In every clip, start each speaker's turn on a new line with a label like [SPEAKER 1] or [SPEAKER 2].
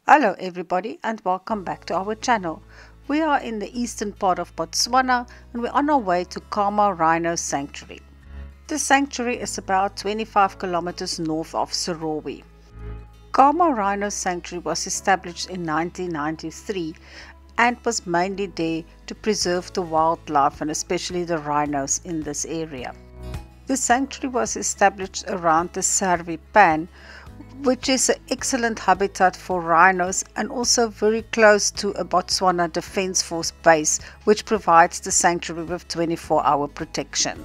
[SPEAKER 1] Hello everybody and welcome back to our channel. We are in the eastern part of Botswana and we're on our way to Khama Rhino Sanctuary. The sanctuary is about 25 kilometers north of Serowe. Khama Rhino Sanctuary was established in 1993 and was mainly there to preserve the wildlife and especially the rhinos in this area. The sanctuary was established around the Serwe pan, which is an excellent habitat for rhinos and also very close to a Botswana Defence Force base, which provides the sanctuary with 24-hour protection.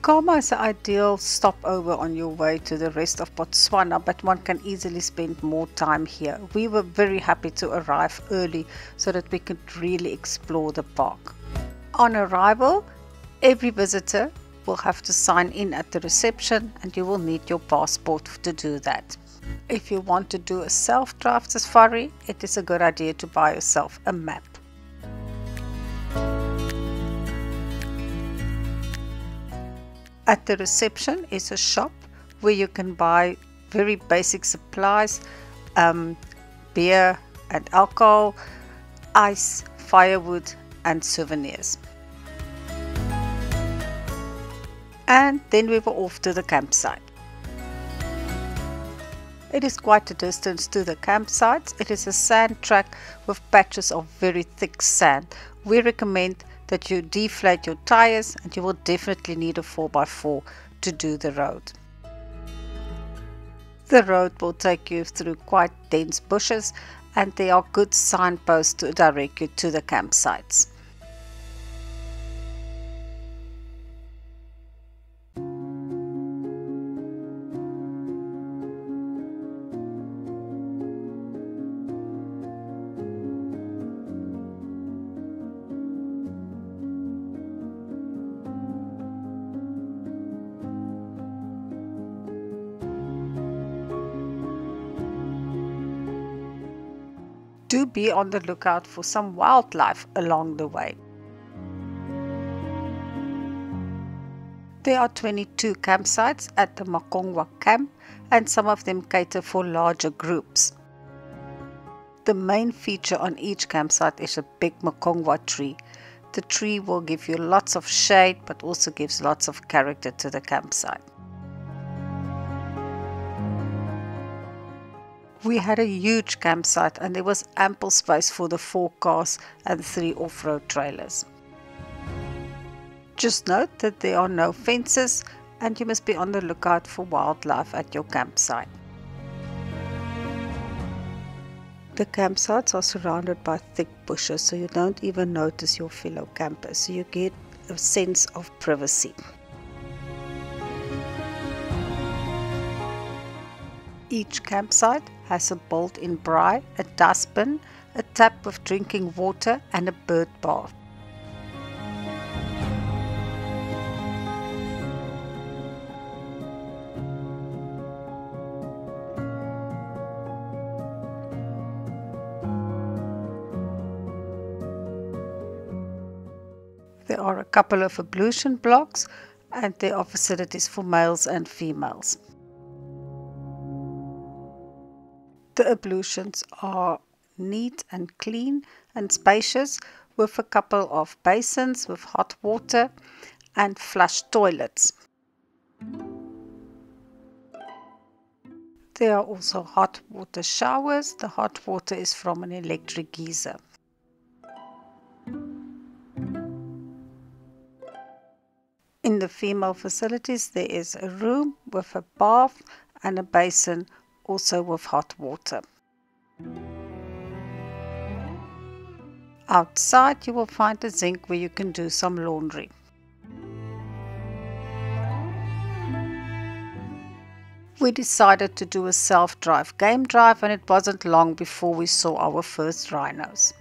[SPEAKER 1] Khama is an ideal stopover on your way to the rest of Botswana, but one can easily spend more time here. We were very happy to arrive early so that we could really explore the park. On arrival, every visitor will have to sign in at the reception and you will need your passport to do that. If you want to do a self-drive safari, it is a good idea to buy yourself a map. At the reception is a shop where you can buy very basic supplies, beer and alcohol, ice, firewood and souvenirs. And then we were off to the campsite. It is quite a distance to the campsite. It is a sand track with patches of very thick sand. We recommend that you deflate your tires and you will definitely need a 4x4 to do the road. The road will take you through quite dense bushes and there are good signposts to direct you to the campsites. Do be on the lookout for some wildlife along the way. There are 22 campsites at the Makongwa camp and some of them cater for larger groups. The main feature on each campsite is a big Makongwa tree. The tree will give you lots of shade but also gives lots of character to the campsite. We had a huge campsite and there was ample space for the 4 cars and 3 off-road trailers. Just note that there are no fences and you must be on the lookout for wildlife at your campsite. The campsites are surrounded by thick bushes so you don't even notice your fellow campers, so you get a sense of privacy. Each campsite has a built-in braai, a dustbin, a tap with drinking water and a bird bath. There are a couple of ablution blocks and there are facilities for males and females. The ablutions are neat and clean and spacious with a couple of basins with hot water and flush toilets. There are also hot water showers. The hot water is from an electric geyser. In the female facilities there is a room with a bath and a basin also with hot water. Outside you will find a sink where you can do some laundry. We decided to do a self-drive game drive and it wasn't long before we saw our first rhinos.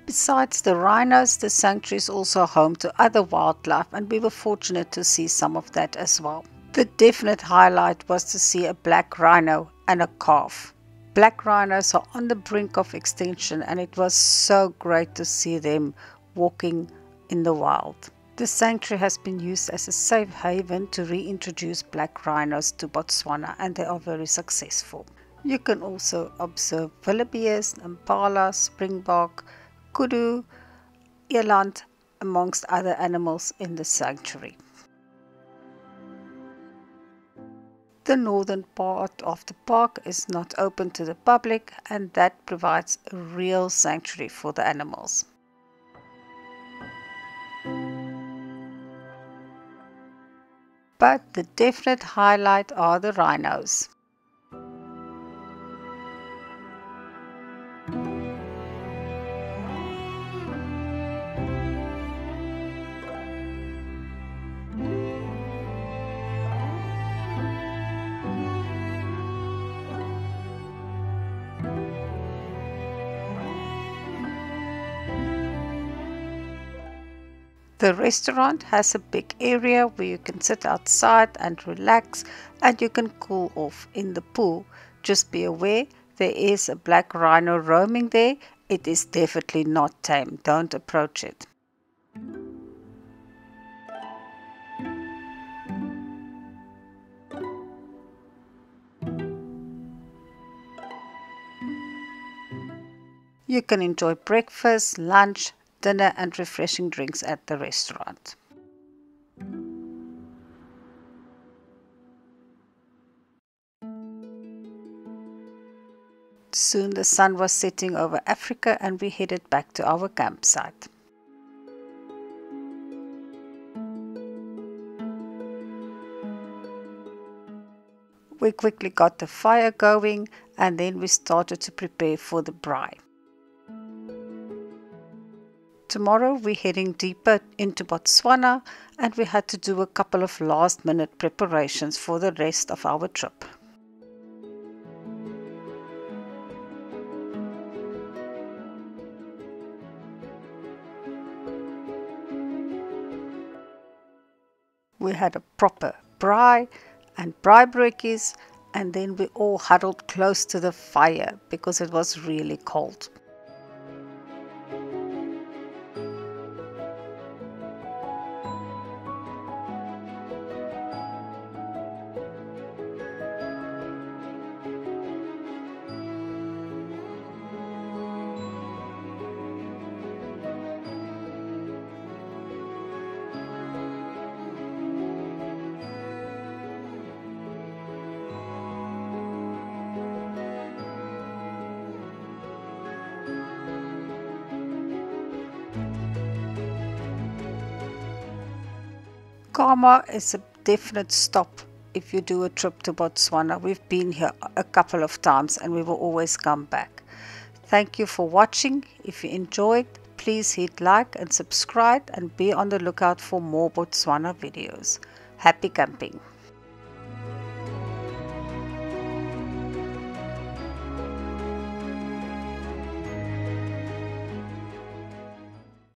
[SPEAKER 1] Besides the rhinos, the sanctuary is also home to other wildlife and we were fortunate to see some of that as well. The definite highlight was to see a black rhino and a calf. Black rhinos are on the brink of extinction and it was so great to see them walking in the wild. The sanctuary has been used as a safe haven to reintroduce black rhinos to Botswana, and they are very successful. You can also observe wildebeest, impala, springbok, kudu, eland, amongst other animals in the sanctuary. The northern part of the park is not open to the public, and that provides a real sanctuary for the animals. But the definite highlight are the rhinos. The restaurant has a big area where you can sit outside and relax, and you can cool off in the pool. Just be aware there is a black rhino roaming there. It is definitely not tame. Don't approach it. You can enjoy breakfast, lunch, dinner and refreshing drinks at the restaurant. Soon the sun was setting over Africa and we headed back to our campsite. We quickly got the fire going and then we started to prepare for the braai. Tomorrow we're heading deeper into Botswana and we had to do a couple of last minute preparations for the rest of our trip. We had a proper braai and braai broodjies, and then we all huddled close to the fire because it was really cold. Khama is a definite stop if you do a trip to Botswana. We've been here a couple of times and we will always come back. Thank you for watching. If you enjoyed, please hit like and subscribe and be on the lookout for more Botswana videos. Happy camping!